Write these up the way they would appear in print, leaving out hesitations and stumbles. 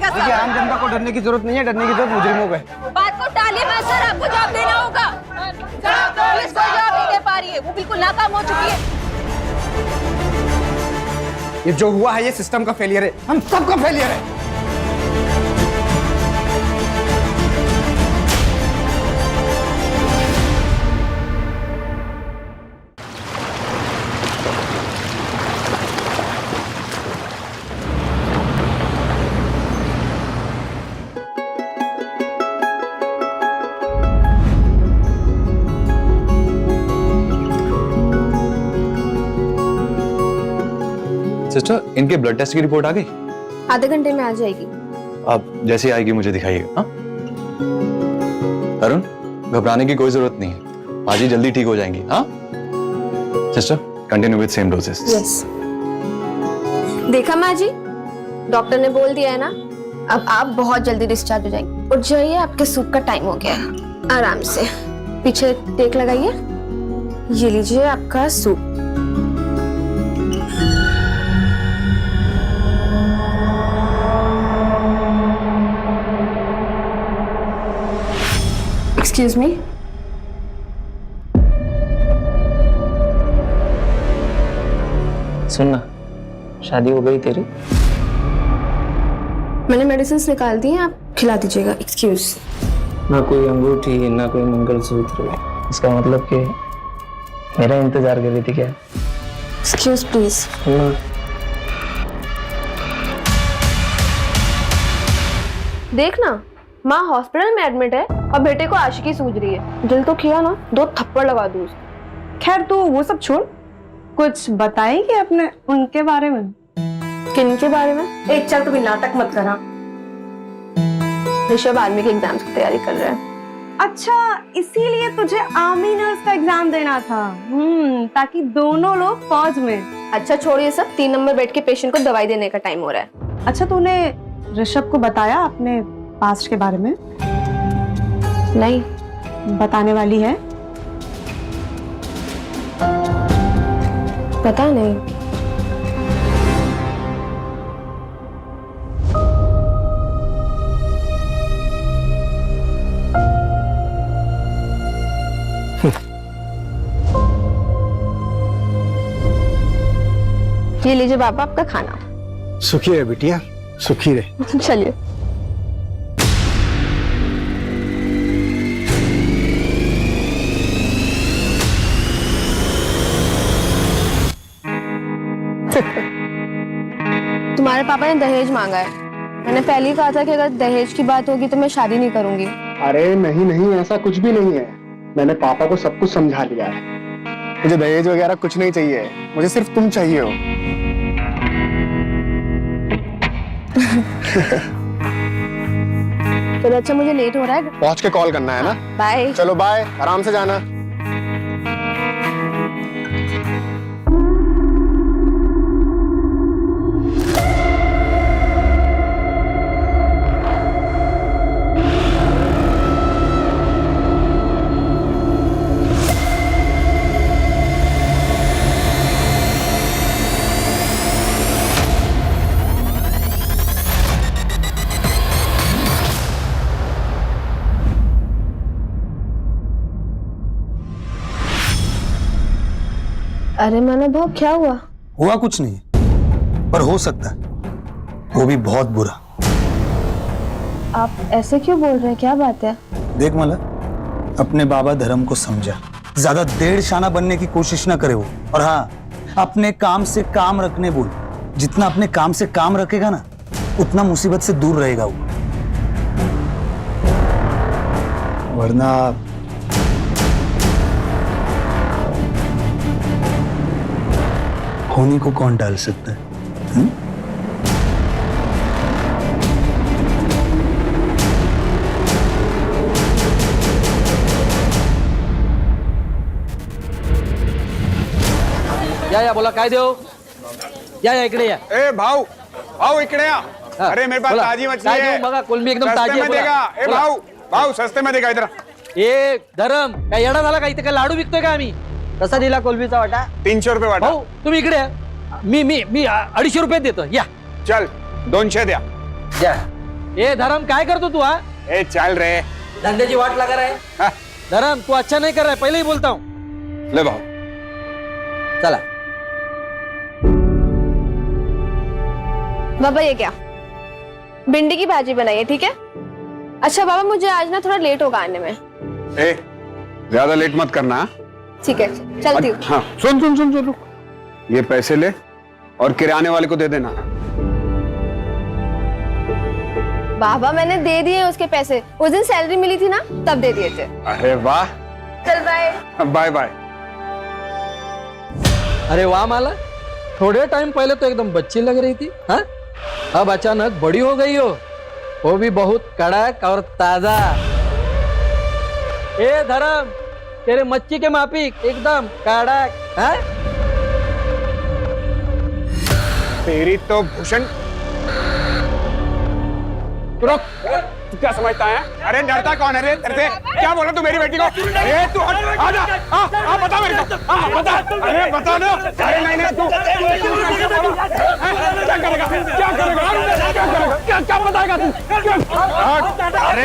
जाएगा देखिए, आम जनता को डरने की जरूरत नहीं है, डरने की जरूरत मुजरिमों को है। बात को टालिए मत सर, आपको जवाब देना होगा। पुलिस कोई जवाब नहीं दे पा रही है, वो बिल्कुल नाकाम हो चुकी है। ये जो हुआ है ये सिस्टम का फेलियर है, हम सबका फेलियर है। सिस्टर, इनके ब्लड टेस्ट की रिपोर्ट आ गई? आधे घंटे में आ जाएगी। आप जैसे आएगी मुझे दिखाइएगा। हाँ अरुण, घबराने की कोई जरूरत नहीं है, बाजी जल्दी ठीक हो जाएंगी। हाँ sister, continue with same doses. Yes. देखा माँ जी, डॉक्टर ने बोल दिया है ना, अब आप बहुत जल्दी डिस्चार्ज हो जाएंगे। उठ जाइए, आपके सूप का टाइम हो गया है। आराम से पीछे टेक लगाइए। ये लीजिए आपका सूप। Excuse me. सुनना, शादी हो गई तेरी? मैंने मेडिसिन निकाल दी हैं, आप खिला दीजिएगा। एक्सक्यूज। ना कोई अंगूठी, ना कोई मंगलसूत्र, इसका मतलब कि मेरा इंतजार कर रही थी क्या? Excuse please. देखना, माँ हॉस्पिटल में एडमिट है और बेटे को आशिकी सूझ रही है। दिल तो किया ना, 2 थप्पड़ लगा दूँ उसको। खैर तू वो सब छोड़, कुछ बताएंगे अपने उनके बारे में? किन के बारे में? एक चल, तुम्हें नाटक मत करा। ऋषभ आर्मी के एग्जाम की तैयारी कर रहा है। अच्छा, इसीलिए तुझे आर्मी नर्स का एग्जाम देना था? ताकि दोनों लोग फौज में। अच्छा छोड़िए सब, 3 नंबर बेड के पेशेंट को दवाई देने का टाइम हो रहा है। अच्छा, तूने ऋषभ को बताया अपने पास्ट के बारे में? नहीं। बताने वाली है? पता नहीं। ये लीजिए बाबा आपका खाना। सुखी रहे बिटिया, सुखी रहे। चलिए। तुम्हारे पापा ने दहेज मांगा है। मैंने पहले ही कहा था कि अगर दहेज की बात होगी तो मैं शादी नहीं करूंगी। अरे नहीं नहीं, ऐसा कुछ भी नहीं है। मैंने पापा को सब कुछ समझा दिया है। मुझे दहेज वगैरह कुछ नहीं चाहिए, मुझे सिर्फ तुम चाहिए हो। चलो अच्छा, मुझे लेट हो रहा है। पहुंच के कॉल करना है ना? बाय। चलो बाय, आराम से जाना। अरे माना भाव, क्या हुआ? हुआ कुछ नहीं, पर हो सकता है, वो भी बहुत बुरा। आप ऐसे क्यों बोल रहे हैं, क्या बात है? देख मला, अपने बाबा धर्म को समझा, ज्यादा देड़ शाना बनने की कोशिश ना करे वो। और हाँ, अपने काम से काम रखने बोल। जितना अपने काम से काम रखेगा ना, उतना मुसीबत से दूर रहेगा वो। वरना होने को कौन डाल सकता है? या बोला काय देव? या इकडे या। ए भाऊ, भाऊ इकडे या। अरे मेरे पास ताजी मछली है। बघा, कोलंबी एकदम ताजी सस्ते में देगा। ए भाऊ, भाऊ सस्ते में देगा इधर। ए धरम, काय येडा झाला का? इथे काय लाडू विकतोय का आम्ही? कसा दिला कोलंबीचा वाटा? 300 रुपये वाटा। भाऊ तुम्ही इकडे या. मी 250 रुपये देतो. या चल 200 द्या। द्या. ए धर्म काय करतो तू? हा ए चल रे. धंद्याची वाट लगा रहा है. हा, धर्म तू अच्छा नहीं कर रहा है, पहले ही बोलता हूँ. ले भाऊ. चला. बाबा ये क्या? भिंडी की भाजी बनाई है, ठीक है? अच्छा बाबा मुझे आज ना थोड़ा लेट होगा आने में. ए ज्यादा लेट मत करना. ठीक है चलती हूँ. हाँ सुन सुन सुन सुन रुक. ये पैसे ले और किराने वाले को दे देना. बाबा मैंने दे दिए उसके पैसे, उस दिन सैलरी मिली थी ना तब दे दिए थे. अरे वाह. चल बाय. Bye bye. अरे वाह माला, थोड़े टाइम पहले तो एकदम बच्ची लग रही थी, हाँ? अब अचानक बड़ी हो गई हो, वो भी बहुत कड़क और ताजा. ए धर्म, तेरे मच्छी के माफिक एकदम कड़क, हाँ? तेरी तो भूषण. रुक. तू क्या समझता है? अरे डरता कौन है रे तेरे से? क्या बोला तू मेरी बेटी को? अरे तू हट. आजा. हाँ बता मेरे को. हाँ बता. अरे बता ना. अरे नहीं नहीं तू क्या करेगा? क्या करेगा? क्या करेगा? क्या बताएगा तू? अरे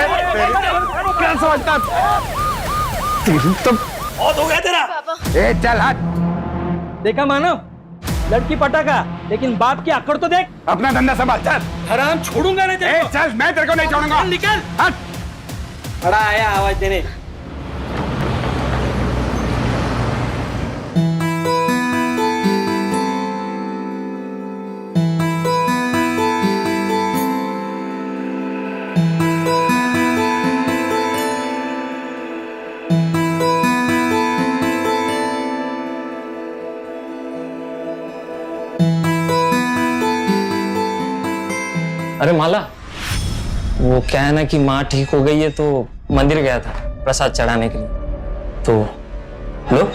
क्या समझता? तेरी तो बहुत हो गया तेरा. ए चल हट. देखा मानव, लड़की पटाखा, लेकिन बाप की अकड़ तो देख. अपना धंधा संभाल. चल. हराम छोड़ूंगा नहीं तेरे को. चल मैं तेरे को नहीं छोड़ूंगा. निकल. हट. बड़ा आया आवाज देने. अरे माला, वो क्या है ना कि माँ ठीक हो गई है तो मंदिर गया था प्रसाद चढ़ाने के लिए, तो लो.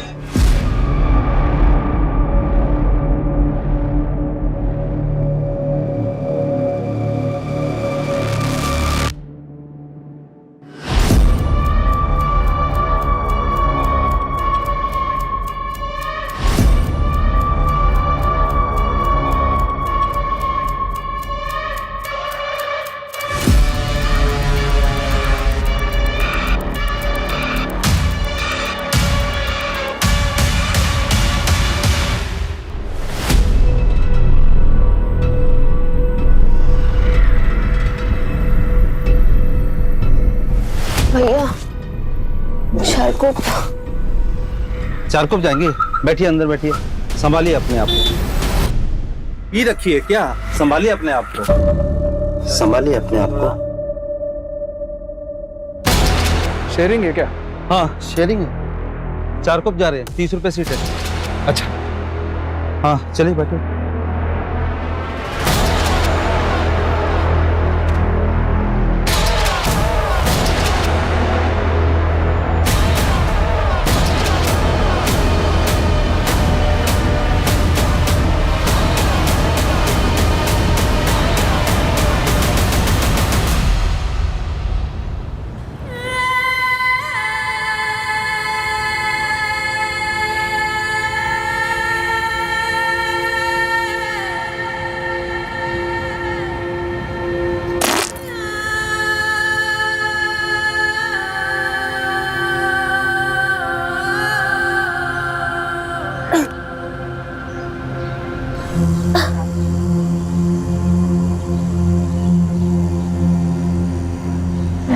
भैया चारकोप. चारकोप जाएंगे. बैठिए अंदर बैठिए. संभालिए अपने आप को. ये रखिए. क्या संभालिए अपने आप को. संभालिए अपने आप को. शेयरिंग है क्या? हाँ शेयरिंग है. चारकोप जा रहे हैं. 30 रुपए सीट है. अच्छा. हाँ चलिए बैठो.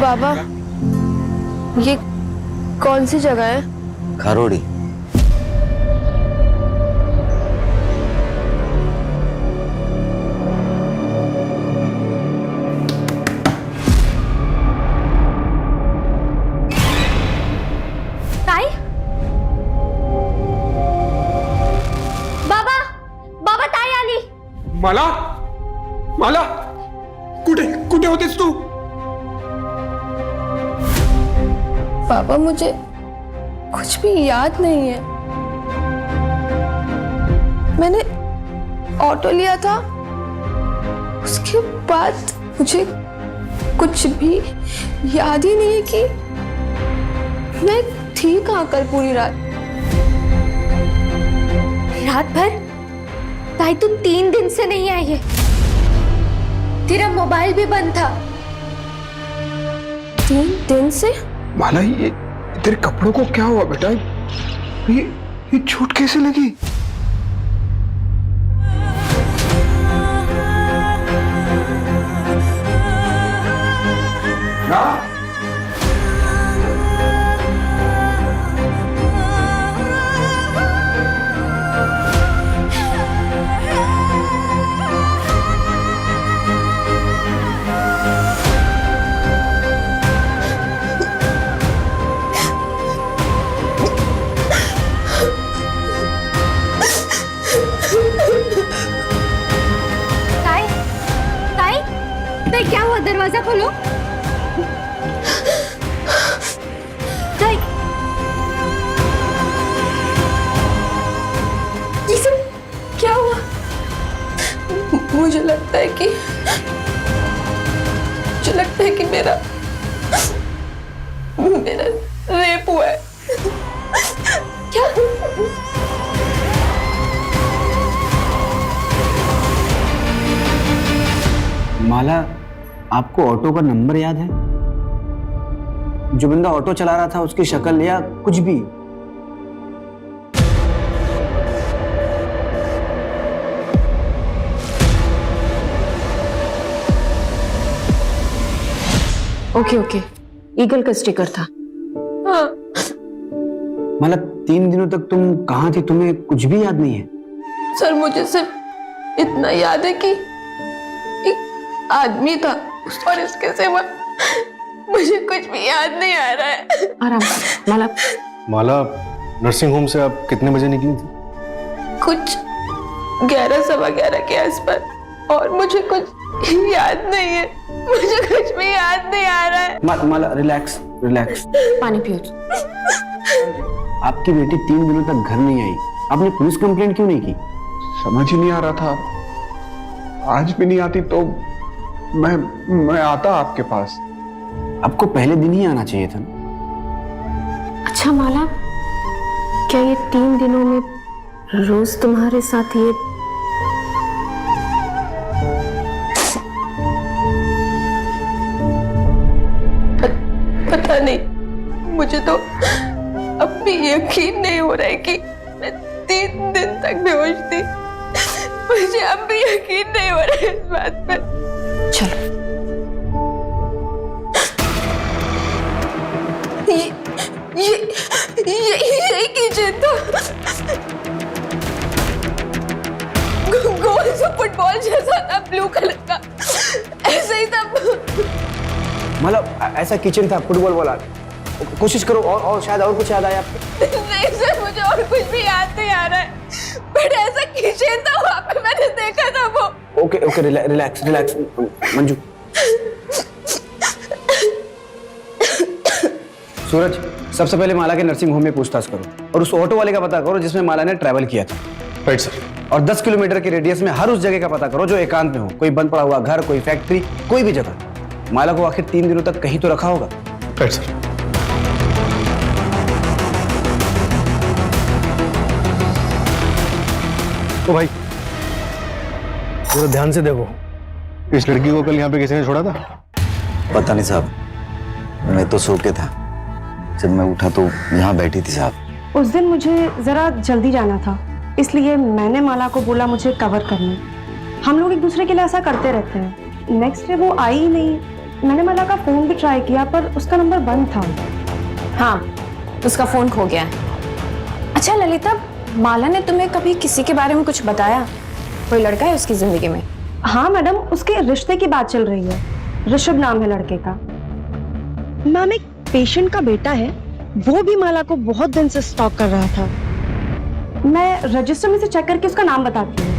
बाबा ये कौन सी जगह है? खारोड़ी. ताई? बाबा बाबा ताई आली. माला. माला कुठे कुठे होतेस तू? बाबा मुझे कुछ भी याद नहीं है. मैंने ऑटो लिया था, उसके बाद मुझे कुछ भी याद ही नहीं है कि मैं थी कहाँ कल पूरी रात. रात भर? ताई तुम 3 दिन से नहीं आई है. तेरा मोबाइल भी बंद था, 3 दिन से? माला, ये तेरे कपड़ों को क्या हुआ बेटा? ये चोट कैसे लगी? ताई, ताई, ताई क्या हुआ? दरवाजा खोलो। ताई, ये सब क्या हुआ? मुझे लगता है कि मेरा रेप हुआ है। क्या? माला, आपको ऑटो का नंबर याद है? जो बंदा ऑटो चला रहा था उसकी शक्ल या कुछ भी? ओके, ईगल का स्टिकर था। हाँ, माला, 3 दिनों तक तुम कहाँ थी? तुम्हें कुछ भी याद नहीं है? सर मुझे सिर्फ इतना याद है कि एक आदमी था और इसके सिवा मुझे कुछ भी याद नहीं आ रहा है। आराम से माला। माला, नर्सिंग होम से आप कितने बजे निकली थी? कुछ 11 सवा 11 के आसपास, और मुझे कुछ याद नहीं है। मुझे कुछ भी याद नहीं आ रहा है। माला, रिलैक्स। पानी पियो। आपकी बेटी 3 दिनों तक घर नहीं आई, आपने पुलिस कंप्लेंट क्यों नहीं की? समझ ही नहीं आ रहा था। आज भी नहीं आती तो मैं आता आपके पास। आपको पहले दिन ही आना चाहिए था। अच्छा माला, क्या ये 3 दिनों में रोज तुम्हारे साथ ये पता नहीं, मुझे तो अब भी यकीन नहीं हो रहा है कि मैं 3 दिन तक बेहोश थी। मुझे अब भी यकीन नहीं हो रहा है इस बात पे। चलो ये किचन था, गोल सा फुटबॉल जैसा था, ब्लू कलर का, ऐसा ही था। मतलब ऐसा किचन था, फुटबॉल वाला? कोशिश करो और शायद और कुछ याद आया आपको। नहीं सर, मुझे और कुछ भी याद नहीं आ रहा है, बट ऐसा किचन था, वहां पे मैंने देखा था वो। Okay, relax Manju. सूरज, सबसे पहले माला के नर्सिंग होम में पूछताछ करो और उस ऑटो वाले का पता करो जिसमें माला ने ट्रैवल किया था। Right sir. और 10 किलोमीटर के रेडियस में हर उस जगह का पता करो जो एकांत में हो, कोई बंद पड़ा हुआ घर, कोई फैक्ट्री, कोई भी जगह। माला को आखिर 3 दिनों तक कहीं तो रखा होगा। Right sir. तो भाई जरा ध्यान से देखो, इस लड़की को कल यहाँ पे किसी ने छोड़ा था? पता नहीं साहब, मैं तो सो के था, जब मैं उठा तो यहाँ बैठी थी साहब। उस दिन मुझे जरा जल्दी जाना था, इसलिए मैंने माला को बोला मुझे कवर करने। हम लोग एक दूसरे के लिए ऐसा करते रहते हैं। नेक्स्ट डे वो आई ही नहीं। मैंने माला का फोन भी ट्राई किया पर उसका नंबर बंद था। हाँ, उसका फोन खो गया है। अच्छा ललिता, माला ने तुम्हें कभी किसी के बारे में कुछ बताया? कोई लड़का है उसकी जिंदगी में? हाँ मैडम, उसके रिश्ते की बात चल रही है। ऋषभ नाम है लड़के का। मैम, एक पेशेंट का बेटा है, वो भी माला को बहुत दिन से स्टॉक कर रहा था। मैं रजिस्टर में से चेक करके उसका नाम बताती हूँ।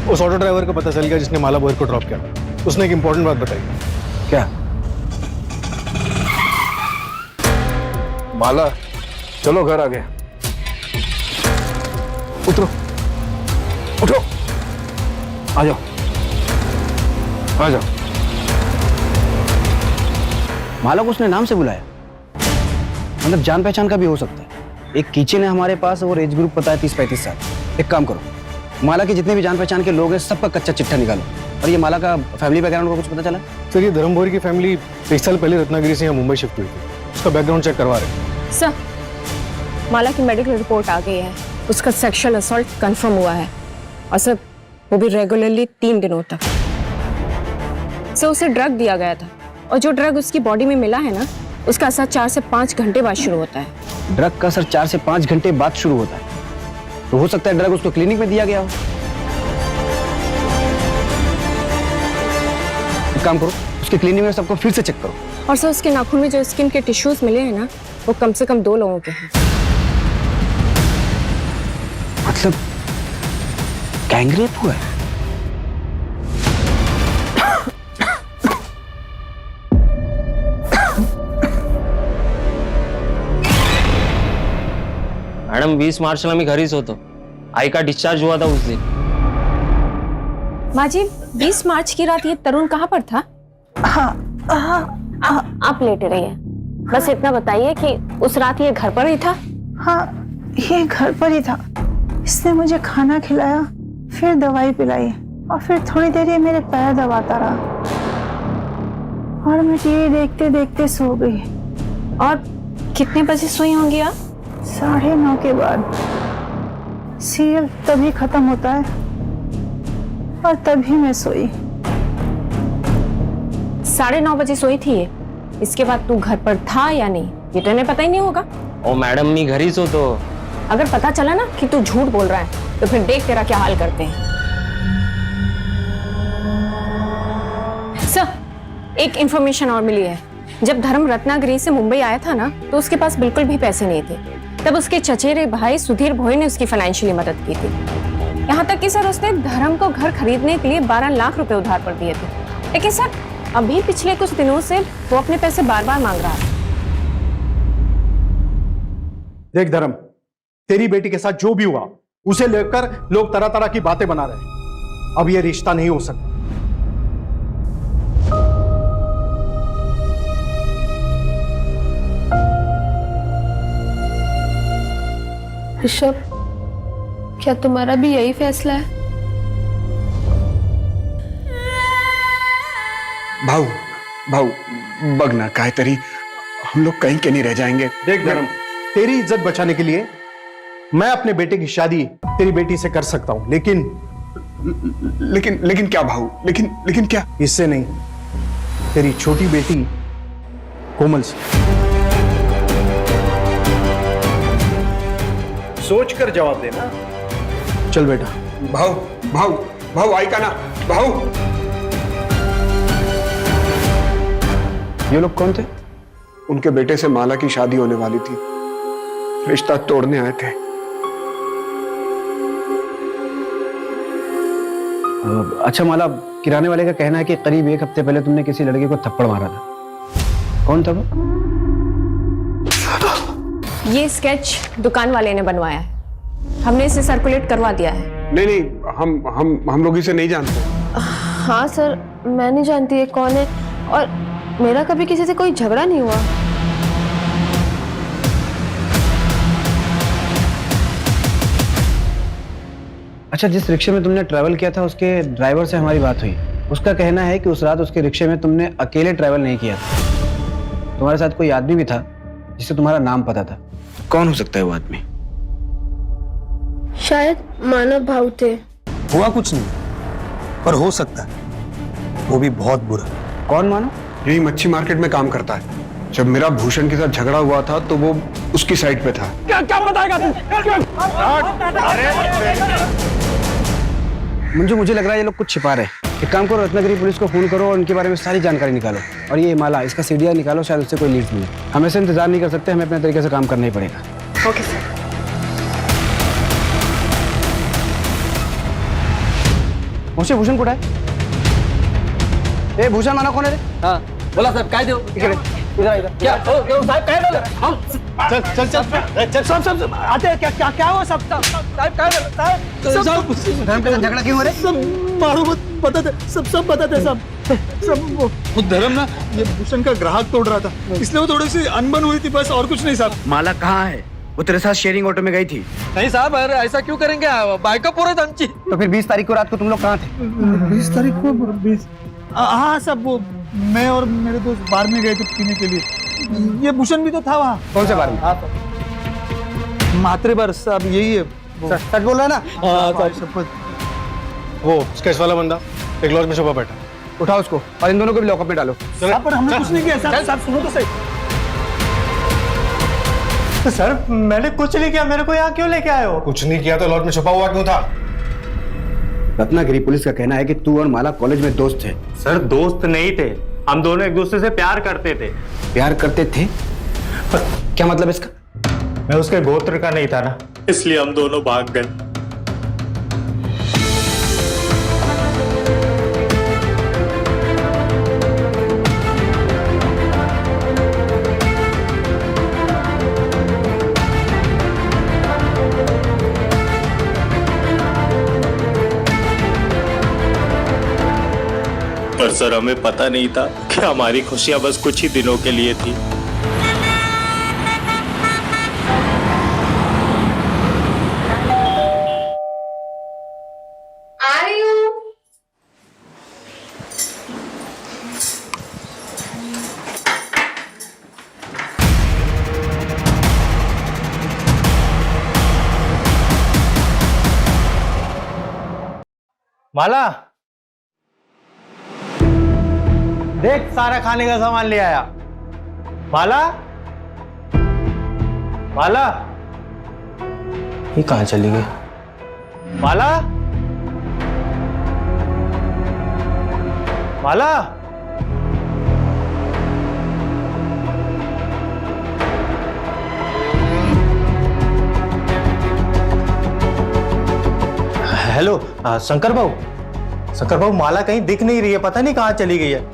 उस ऑटो ड्राइवर का पता चल गया जिसने माला बोयर को ड्रॉप किया। उसने एक इंपॉर्टेंट बात बताई। क्या? माला, चलो घर आ गए। उतरो, उठो, आ जाओ। आ जाओ। माला को उसने नाम से बुलाया? मतलब जान पहचान का भी हो सकता है। एक किचन है हमारे पास और एज ग्रुप पता है 30-35 साल। एक काम करो, माला के जितने भी जान पहचान के लोग हैं सबका कच्चा चिट्ठा निकालो। और ये माला का फैमिली बैकग्राउंड को कुछ पता चला? सर ये धर्म भोरी की फैमिली 1 साल पहले रत्नागिरी से यहाँ मुंबई शिफ्ट हुई थी। उसका बैकग्राउंड चेक करवा रहे हैं। सर, माला की मेडिकल रिपोर्ट आ गई है। उसका सेक्सुअल असॉल्ट कंफर्म हुआ है और सर वो भी रेगुलरली 3 दिनों तक। सर उसे ड्रग दिया गया था और जो ड्रग उसकी बॉडी में मिला है ना, उसका असर 4 से 5 घंटे बाद शुरू होता है। ड्रग का असर 4 से 5 घंटे बाद शुरू होता है, तो हो सकता है ड्रग उसको क्लिनिक में दिया गया हो। एक काम करो, उसके क्लिनिक में सबको फिर से चेक करो। और सर उसके नाखून में जो स्किन के टिश्यूज मिले हैं ना, वो कम से कम 2 लोगों के हैं। मतलब गैंगरेप हुआ है? मैडम 20 मार्च में घर ही सो तो आई का डिस्चार्ज हुआ था उस दिन। माँ जी 20 मार्च की रात ये तरुण कहाँ पर था? आप लेटे रहिए, बस इतना बताइए कि उस रात ये घर पर ही था? हाँ, ये घर पर ही था। इसने मुझे खाना खिलाया, फिर दवाई पिलाई और फिर थोड़ी देर ये मेरे पैर दबाता रहा और मैं टीवी देखते देखते सो गई। और कितने बजे सोई होंगी आप? 9:30 के बाद। सीरियल तभी खत्म होता है और तभी मैं सोई। 9:30 बजे सोई थी ये। इसके बाद तू घर पर था या नहीं ये तो इन्हें पता ही नहीं होगा। ओ मैडम मैं घर ही सो तो। अगर पता चला ना कि तू झूठ बोल रहा है तो फिर देख तेरा क्या हाल करते हैं। सर एक इंफॉर्मेशन और मिली है। जब धर्म रत्नागिरी से मुंबई आया था ना, तो उसके पास बिल्कुल भी पैसे नहीं थे। तब उसके चचेरे भाई सुधीर भोई ने उसकी फाइनेंशियली मदद की थी। यहाँ तक कि सर उसने धर्म को घर खरीदने के लिए 12 लाख रुपए उधार पर दिए थे। लेकिन सर अभी पिछले कुछ दिनों से वो अपने पैसे बार बार मांग रहा है। देख धर्म, तेरी बेटी के साथ जो भी हुआ उसे लेकर लोग तरह तरह की बातें बना रहे हैं। अब ये रिश्ता नहीं हो सकता। ऋषभ, क्या तुम्हारा भी यही फैसला है? भाऊ भाऊ बघ ना काय तरी हम लोग कहीं के नहीं रह जाएंगे। देख धर्म, तेरी इज्जत बचाने के लिए मैं अपने बेटे की शादी तेरी बेटी से कर सकता हूं, लेकिन लेकिन क्या भाऊ? लेकिन क्या? इससे नहीं, तेरी छोटी बेटी कोमल से। सोच कर जवाब देना। चल बेटा। भाऊ भाऊ भाऊ आई का ना भाऊ। ये लोग कौन थे? उनके बेटे से माला की शादी होने वाली थी, रिश्ता तोड़ने आए थे। अच्छा माला, किराने वाले का कहना है कि करीब 1 हफ्ते पहले तुमने किसी लड़के को थप्पड़ मारा था। कौन था वो? ये स्केच दुकान वाले ने बनवाया है। हमने इसे सर्कुलेट करवा दिया है। नहीं, हम लोग इसे नहीं जानते। हाँ सर, मैं नहीं जानती ये कौन है और मेरा कभी किसी से कोई झगड़ा नहीं हुआ। अच्छा, जिस रिक्शे में तुमने ट्रैवल किया था उसके ड्राइवर से हमारी बात हुई। उसका कहना है कि उस रात उसके रिक्शे में तुमने अकेले ट्रैवल नहीं किया था, तुम्हारे साथ कोई आदमी भी था जिससे तुम्हारा नाम पता था। कौन हो सकता है वो आदमी? शायद मानव भाव थे। हुआ कुछ नहीं, पर हो सकता है वो भी बहुत बुरा। कौन मानो? यही मच्छी मार्केट में काम करता है। जब मेरा भूषण के साथ झगड़ा हुआ था तो वो उसकी साइड पे था। क्या बताएगा तू? मंजू, मुझे लग रहा है ये लोग कुछ छिपा रहे हैं। एक काम करो, रत्नागिरी पुलिस को फोन करो और उनके बारे में सारी जानकारी निकालो। और ये माला, इसका सीडीआर निकालो, शायद उससे कोई लीड मिले। हम ऐसे इंतजार नहीं कर सकते, हमें अपने तरीके से काम करना ही पड़ेगा। Okay sir. मुझे भूषण कुठं आहे? ए भूषण माना कोण आहे रे? हाँ बोला साहब काय देऊ? इकडे इधर क्या साहब काय झालं? चल आते हैं। क्या हुआ सब? साहब क्या धर्म के साथ झगड़ा क्यों हो रहा है? मारो मत, बता दे सब बता दे सब। वो धर्म ना ये भूषण का ग्राहक तोड़ रहा था, इसलिए वो थोड़ी सी अनबन हुई थी, बस और कुछ नहीं साहब। माला कहाँ है? वो तेरे साथ शेयरिंग ऑटो में गई थी। नहीं साहब, अरे ऐसा क्यों करेंगे? बाइक का पूरा दमची। तो फिर 20 तारीख को रात को तुम लोग कहाँ थे? 20 तारीख को 20 हाँ साहब, वो मैं और मेरे दोस्त बार में गए थे पीने के लिए। ये भूषण भी तो था वहाँ। कौन से बार में? मात्रे बार साहब, यही है। सच बोल रहा है ना? हाँ शपथ। वो स्केच वाला बंदा एक लॉज में छुपा बैठा। उठाओ उसको और इन दोनों को भी लॉकअप में डालो। साहब पर हमने कुछ नहीं किया साहब। साहब सुनो तो सही। तो सर मैंने कुछ नहीं किया, मेरे को यहाँ क्यों लेके आए हो? कुछ नहीं किया तो लॉज में छुपा हुआ क्यों था? रत्नागिरी पुलिस का कहना है कि तू और माला कॉलेज में दोस्त थे। सर दोस्त नहीं थे, हम दोनों एक दूसरे से प्यार करते थे। प्यार करते थे? क्या मतलब इसका? मैं उसके गोत्र का नहीं था ना, इसलिए हम दोनों भाग गए। पर सर हमें पता नहीं था कि हमारी खुशियां बस कुछ ही दिनों के लिए थी। माला देख, सारा खाने का सामान ले आया। माला, माला, ये कहाँ चली गई? माला, माला। हेलो शंकर भाऊ, शंकर भाऊ, माला कहीं दिख नहीं रही है, पता नहीं कहाँ चली गई है।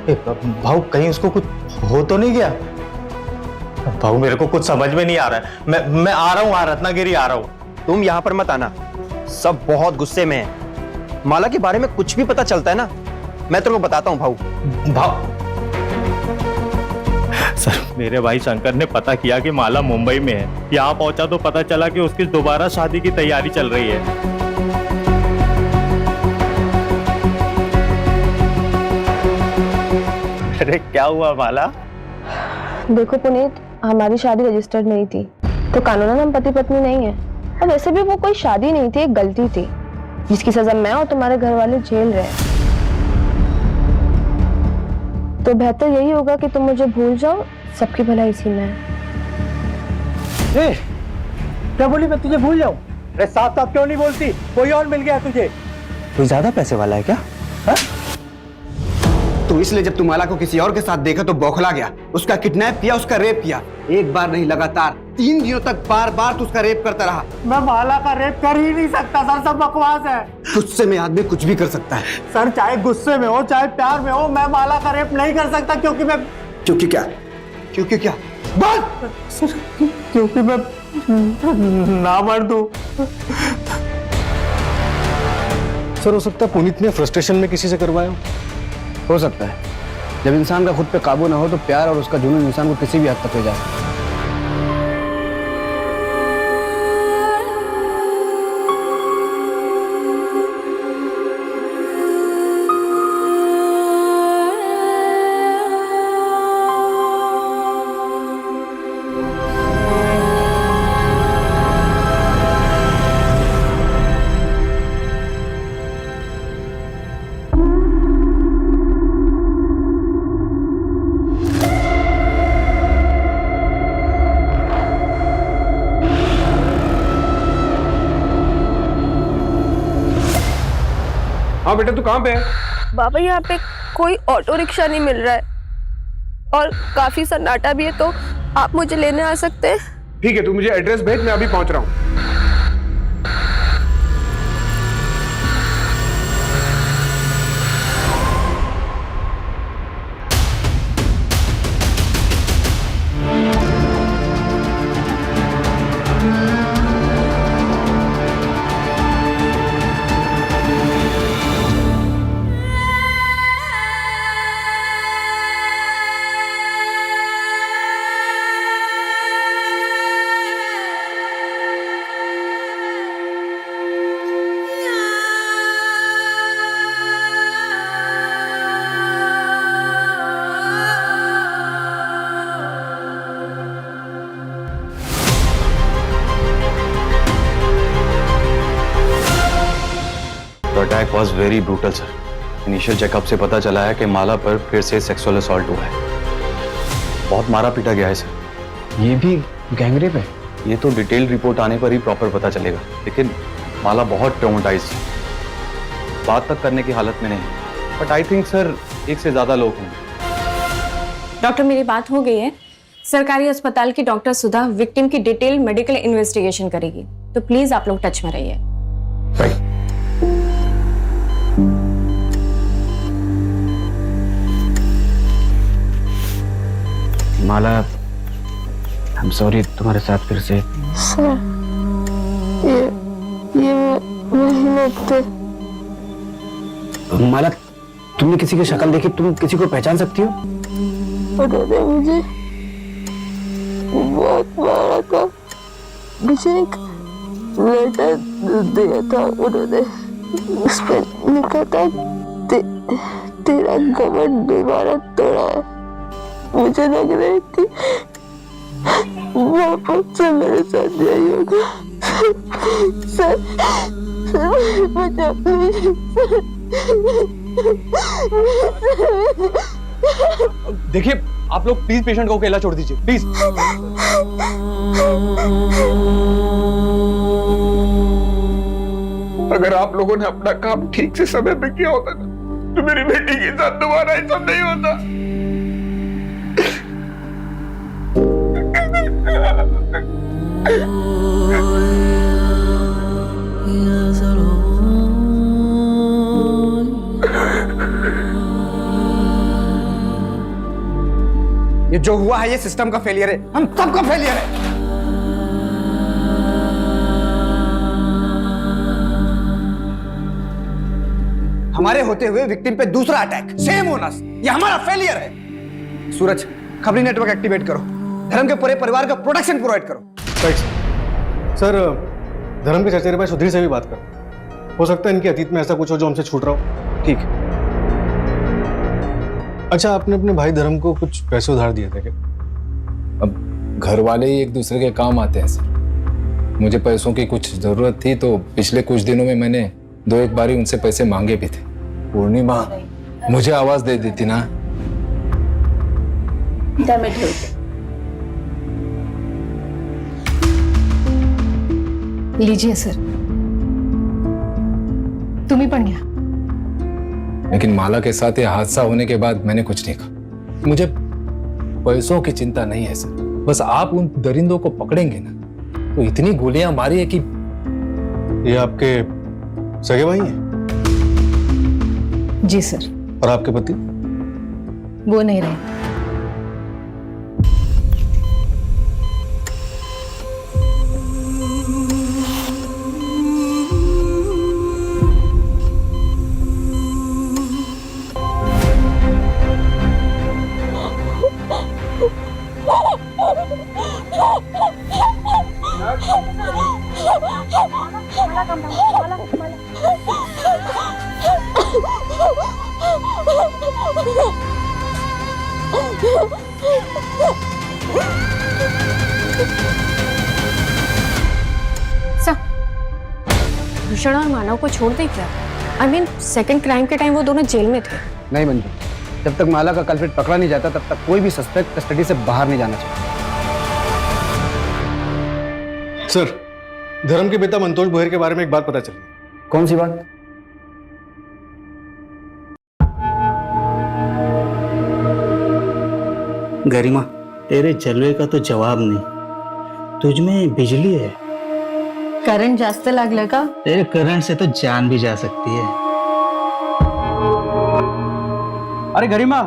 भाऊ कहीं उसको कुछ हो तो नहीं गया? भाऊ मेरे को कुछ समझ में नहीं आ रहा है। मैं आ रहा हूँ, रत्नागिरी आ रहा हूँ। तुम यहाँ पर मत आना, सब बहुत गुस्से में है। माला के बारे में कुछ भी पता चलता है ना, मैं तेरे को बताता हूँ भाऊ। सर मेरे भाई शंकर ने पता किया कि माला मुंबई में है। यहाँ पहुंचा तो पता चला कि उसकी दोबारा शादी की तैयारी चल रही है। अरे क्या हुआ माला? देखो पुनीत, हमारी शादी रजिस्टर्ड नहीं थी, तो कानूनन हम पति पत्नी नहीं है। और वैसे भी वो कोई शादी नहीं थी, एक गलती थी जिसकी सजा मैं और तुम्हारे घर वाले झेल रहे हैं। तो बेहतर यही होगा कि तुम मुझे भूल जाओ, सबकी भलाई इसी में है। क्या बोली मैं तुझे भूल जाऊं? अरे साफ साफ क्यों नहीं बोलती? कोई और मिल गया तुझे? कोई ज्यादा पैसे वाला है क्या? तो इसलिए जब तुम माला को किसी और के साथ देखा तो बौखला गया, उसका किडनैप किया, उसका रेप किया। एक बार नहीं, लगातार 3 दिनों तक बार बार तो उसका रेप करता रहा। मैं माला का रेप कर ही नहीं सकता सर, सब बकवास है। गुस्से में आदमी कुछ भी कर सकता है सर, चाहे गुस्से में हो चाहे प्यार में हो, मैं माला का रेप नहीं कर सकता। क्योंकि मैं क्योंकि क्या? क्योंकि क्या? बस क्योंकि मैं ना मर्द हूं। सर हो सकता है पुनीत ने फ्रस्ट्रेशन में किसी से करवाया हो सकता है। जब इंसान का खुद पे काबू ना हो तो प्यार और उसका जुनून इंसान को किसी भी हद तक ले जाए। हाँ बेटा, तू कहाँ पे है? बाबा यहाँ पे कोई ऑटो रिक्शा नहीं मिल रहा है और काफी सन्नाटा भी है, तो आप मुझे लेने आ सकते हैं? ठीक है, तू मुझे एड्रेस भेज, मैं अभी पहुंच रहा हूँ। Attack was very brutal sir. Initial checkup से पता चला है कि माला पर फिर से सेक्सुअल असॉल्ट हुआ है। बहुत मारा पीटा गया है सर। ये भी गैंगरेप है? ये तो डिटेल रिपोर्ट आने पर ही प्रॉपर पता चलेगा, लेकिन माला बहुत ट्रॉमेटाइज्ड है, बात तक करने की हालत में नहीं है। बट आई थिंक सर एक से ज्यादा लोग होंगे। डॉक्टर मेरी बात हो गई है। सरकारी अस्पताल की डॉक्टर सुधा विक्टिम की डिटेल मेडिकल इन्वेस्टिगेशन करेगी, तो प्लीज आप लोग टच में रहिए। Right. Mala, I am sorry तुम्हारे साथ फिर से। सर ये मेहनत थे। माला, तुमने किसी की शक्ल देखी, तुम किसी को पहचान सकती हो? उन्होंने मुझे बहुत मारा था। मुझे एक लेटर दिया था उन्होंने, उस पर लिखा था तेरा घमंड दोबारा तोड़ा है। मुझे लग रहा है कि वापस से मेरे साथ यही होगा। सर बचा लीजिए देखिए आप लोग प्लीज पेशेंट को अकेला छोड़ दीजिए प्लीज। अगर आप लोगों ने अपना काम ठीक से समय पे किया होता ना, तो मेरी बेटी के साथ दोबारा ऐसा नहीं होता। ये जो हुआ है ये सिस्टम का फेलियर है, हम सबका फेलियर है। हमारे होते हुए विक्टिम पे दूसरा अटैक, सेम ओनर्स, ये हमारा फेलियर है। सूरज, खबरी नेटवर्क एक्टिवेट करो, धर्म के पूरे परिवार का प्रोटेक्शन प्रोवाइड करो। Right sir. धर्म के चचेरे भाई सुधीर से भी बात करो, हो सकता है इनके अतीत में ऐसा कुछ हो जो हमसे छूट रहा हो। ठीक। अच्छा, आपने अपने भाई धर्म को कुछ पैसे उधार दिए थे क्या? अब घर वाले ही एक दूसरे के काम आते हैं सर। मुझे पैसों की कुछ जरूरत थी तो पिछले कुछ दिनों में मैंने 2-1 बार उनसे पैसे मांगे भी थे। पूर्णिमा मुझे आवाज दे देती ना। लीजिए सर, तुम्ही पण घ्या। लेकिन माला के साथ ये हादसा होने के बाद मैंने कुछ नहीं कहा। मुझे पैसों की चिंता नहीं है सर, बस आप उन दरिंदों को पकड़ेंगे ना तो इतनी गोलियां मारी है कि। ये आपके सगे भाई हैं? जी सर। और आपके पति? वो नहीं रहे। भूषण और मानव को छोड़ दे क्या? आई मीन सेकंड क्राइम के टाइम वो दोनों जेल में थे। नहीं मंजू, जब तक माला का कल्प्रिट पकड़ा नहीं जाता तब तक कोई भी सस्पेक्ट कस्टडी से बाहर नहीं जाना चाहिए। सर, धर्म के पिता मंतोष बोहर के बारे में एक बात पता चली। कौन सी बात? गरिमा, तेरे जलवे का तो जवाब नहीं, तुझ में बिजली है। करंट जास्त लागलं का? तेरे करंट से तो जान भी जा सकती है। अरे गरिमा,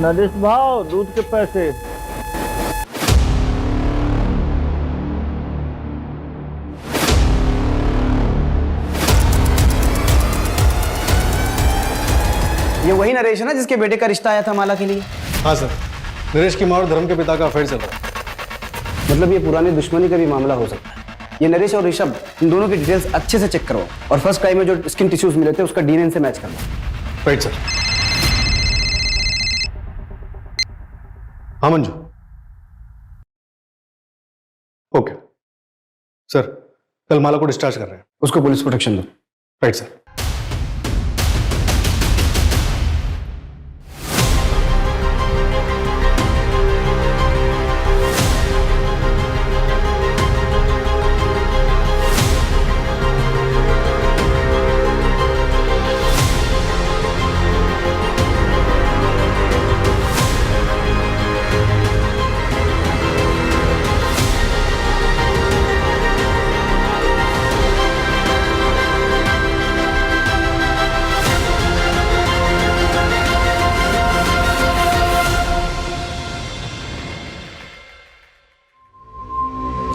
नरेश भाव, दूध के पैसे। ये वही नरेश है ना जिसके बेटे का रिश्ता आया था माला के लिए? हाँ सर, नरेश की माँ और धर्म के पिता का अफेयर चल रहा है। मतलब ये पुरानी दुश्मनी का भी मामला हो सकता है। ये नरेश और ऋषभ, इन दोनों की डिटेल्स अच्छे से चेक करवाओ और फर्स्ट क्राइम में जो स्किन टिश्यूज मिले थे उसका डीएनए से मैच करवाओ। Right sir. हाँ मंजू। ओके सर, कल माला को डिस्चार्ज कर रहे हैं। उसको पुलिस प्रोटेक्शन दो। Right sir.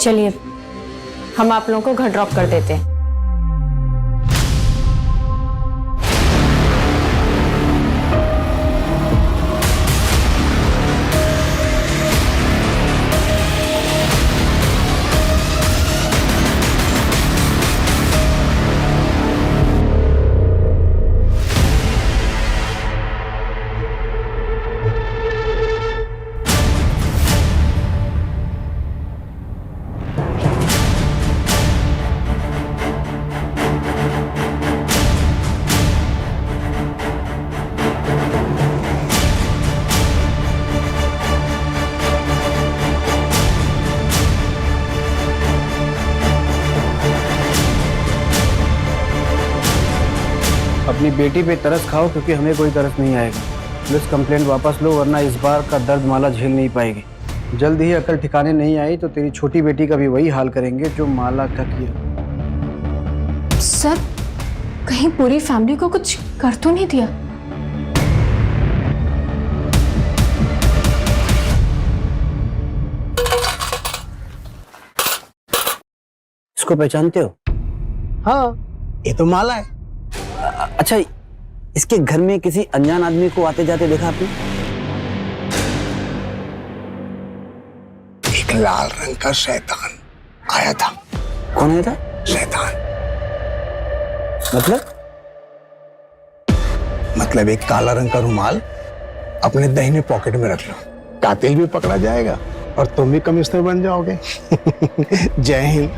चलिए हम आप लोगों को घर ड्रॉप कर देते हैं। अपनी बेटी पे तरस खाओ, क्योंकि हमें कोई तरस नहीं आएगा। पुलिस कंप्लेंट वापस लो, वरना इस बार का दर्द माला झेल नहीं पाएगी। जल्द ही अकल ठिकाने नहीं आई तो तेरी छोटी बेटी का भी वही हाल करेंगे जो माला का किया। सर, कहीं पूरी फैमिली को कुछ कर तो नहीं दिया? इसको पहचानते हो? हाँ, ये तो माला है। अच्छा, इसके घर में किसी अनजान आदमी को आते जाते देखा आपने? एक लाल रंग का शैतान आया था। कौन आया था? शैतान मतलब एक काला रंग का रुमाल अपने दाहिने पॉकेट में रख लो, कातिल भी पकड़ा जाएगा और तुम भी कमिश्नर बन जाओगे। जय हिंद।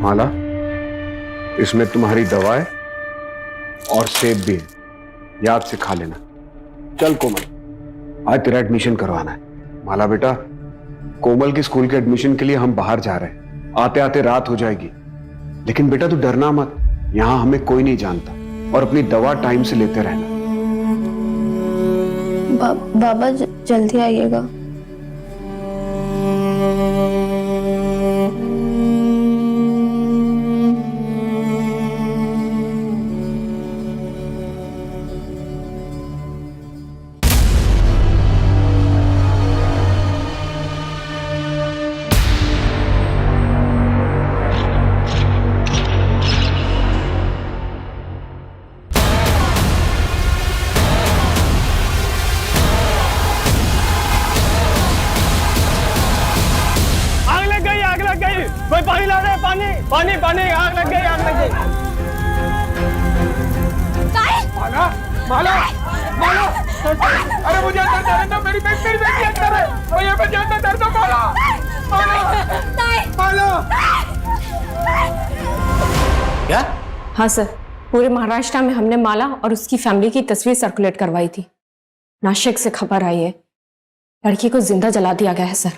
माला, इसमें तुम्हारी दवा है और सेब भी है, याद से खा लेना। चल कोमल, आज तेरा एडमिशन करवाना है। माला बेटा, कोमल की स्कूल के एडमिशन के लिए हम बाहर जा रहे हैं। आते आते रात हो जाएगी, लेकिन बेटा तू डरना मत, यहाँ हमें कोई नहीं जानता, और अपनी दवा टाइम से लेते रहना। बाबा जल्दी आइएगा। कोई पानी ला रहा है? पानी पानी, आग लग गई, आग लग गई। माला माला माला, अरे मुझे अंदर जाने दो, मेरी बेटी अंदर है, मुझे अंदर जाने दो। माला माला क्या? हाँ सर, पूरे महाराष्ट्र में हमने माला और उसकी फैमिली की तस्वीर सर्कुलेट करवाई थी। नासिक से खबर आई है लड़की को जिंदा जला दिया गया है सर।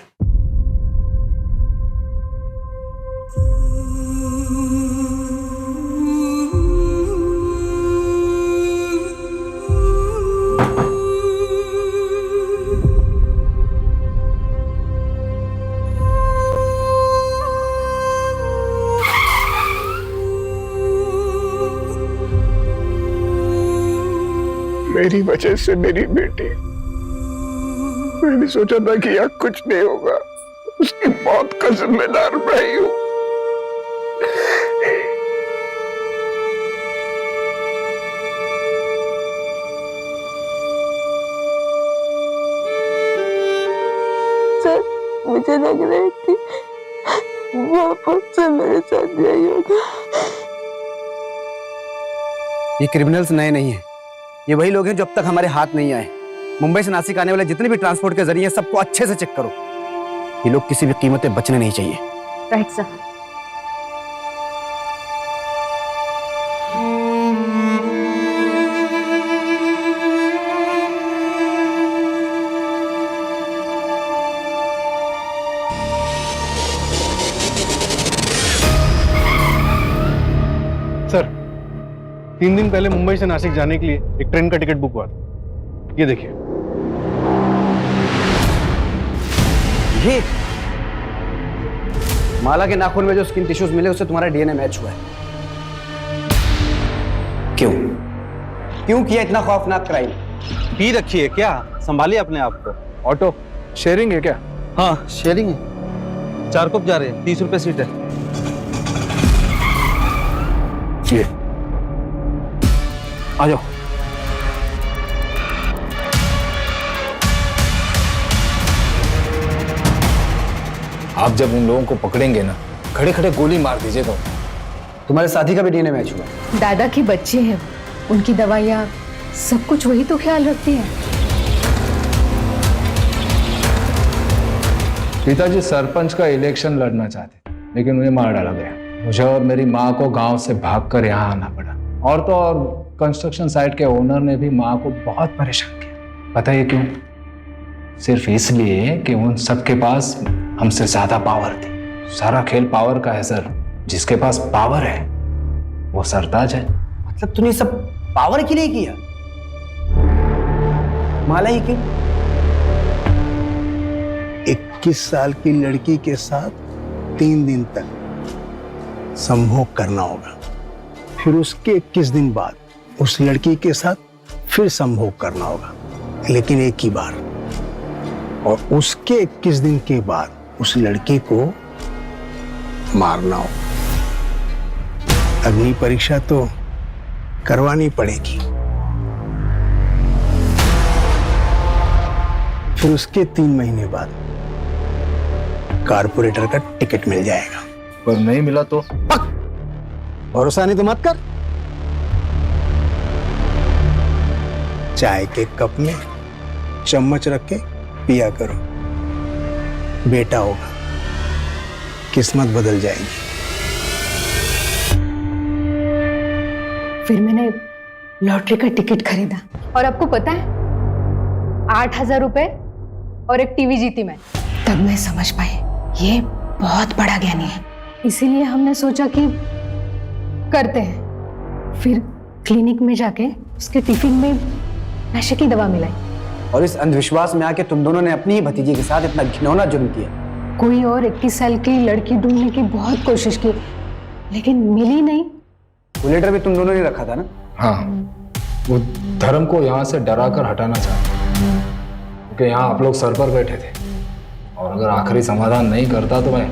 मेरी वजह से मेरी बेटी, मैंने सोचा था कि यहाँ कुछ नहीं होगा, उसकी मौत का जिम्मेदार मैं ही हूँ। सर, मुझे लग रही थी वापस से मेरे साथ यही होगा। ये क्रिमिनल्स नए नहीं हैं, ये वही लोग हैं जो अब तक हमारे हाथ नहीं आए। मुंबई से नासिक आने वाले जितने भी ट्रांसपोर्ट के जरिए सबको अच्छे से चेक करो। ये लोग किसी भी कीमत पे बचने नहीं चाहिए। Right sir. सर, 3 दिन पहले मुंबई से नासिक जाने के लिए एक ट्रेन का टिकट बुक हुआ था। ये देखिए। ये माला के नाखून में जो स्किन टिश्यूज मिले उससे तुम्हारा डीएनए मैच हुआ है। क्यों क्यों किया इतना खौफनाक क्राइम? पी रखी है क्या? संभालिए अपने आप को। ऑटो शेयरिंग है क्या? हाँ शेयरिंग है। 4 कप जा रहे हैं, 30 रुपए सीट है। ये आ जाओ। आप जब उन लोगों को पकड़ेंगे ना, खड़े खड़े गोली मार दीजिएगा। तुम्हारे साथी का भी डीएनए मैच हुआ है। दादा की बच्ची है, उनकी दवाइयाँ सब कुछ वही तो ख्याल रखती है। पिताजी सरपंच का इलेक्शन लड़ना चाहते, लेकिन उन्हें मार डाला गया। मुझे और मेरी माँ को गांव से भागकर यहाँ आना पड़ा। और तो और कंस्ट्रक्शन साइट के ओनर ने भी माँ को बहुत परेशान किया। पता है क्यों? सिर्फ इसलिए कि उन सबके पास हमसे ज्यादा पावर थी। सारा खेल पावर का है सर। जिसके पास पावर है वो सरताज है। मतलब तूने सब पावर के लिए किया? माला ही की 21 साल की लड़की के साथ 3 दिन तक संभोग करना होगा, फिर उसके 21 दिन बाद उस लड़की के साथ फिर संभोग करना होगा, लेकिन एक ही बार। और उसके 21 दिन के बाद उस लड़की को मारना होगा। अग्नि परीक्षा तो करवानी पड़ेगी। फिर उसके 3 महीने बाद कारपोरेटर का टिकट मिल जाएगा। पर नहीं मिला तो? भरोसा नहीं तो मत कर। चाय के कप में चम्मच रख के पिया करो, बेटा होगा, किस्मत बदल जाएगी। फिर मैंने लॉटरी का टिकट खरीदा और आपको पता है 8,000 रुपए और एक टीवी जीती मैं। तब मैं समझ पाई ये बहुत बड़ा ज्ञानी है। इसीलिए हमने सोचा कि करते हैं। फिर क्लिनिक में जाके उसके टिफिन में नशे की दवा मिलाई। और इस अंधविश्वास में आके तुम दोनों ने अपनी ही भतीजी के साथ इतना घिनौना जुर्म किया। कोई और 21 साल की लड़की ढूंढने की बहुत कोशिश की, लेकिन मिली नहीं। वो लेटर भी तुम दोनों ने रखा था ना? हाँ, वो धर्म को यहाँ से डरा कर हटाना चाहते, क्योंकि यहाँ आप लोग सर पर बैठे थे। और अगर आखिरी समाधान नहीं करता तो मैं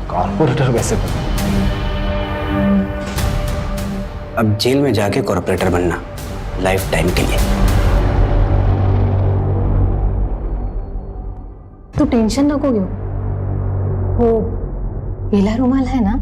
कॉर्पोरेटर कैसे बनूं? अब जेल में जाके कॉर्पोरेटर बनना, लाइफ टाइम के लिए। तो टेंशन नको क्यों, वो पीला रुमाल है ना,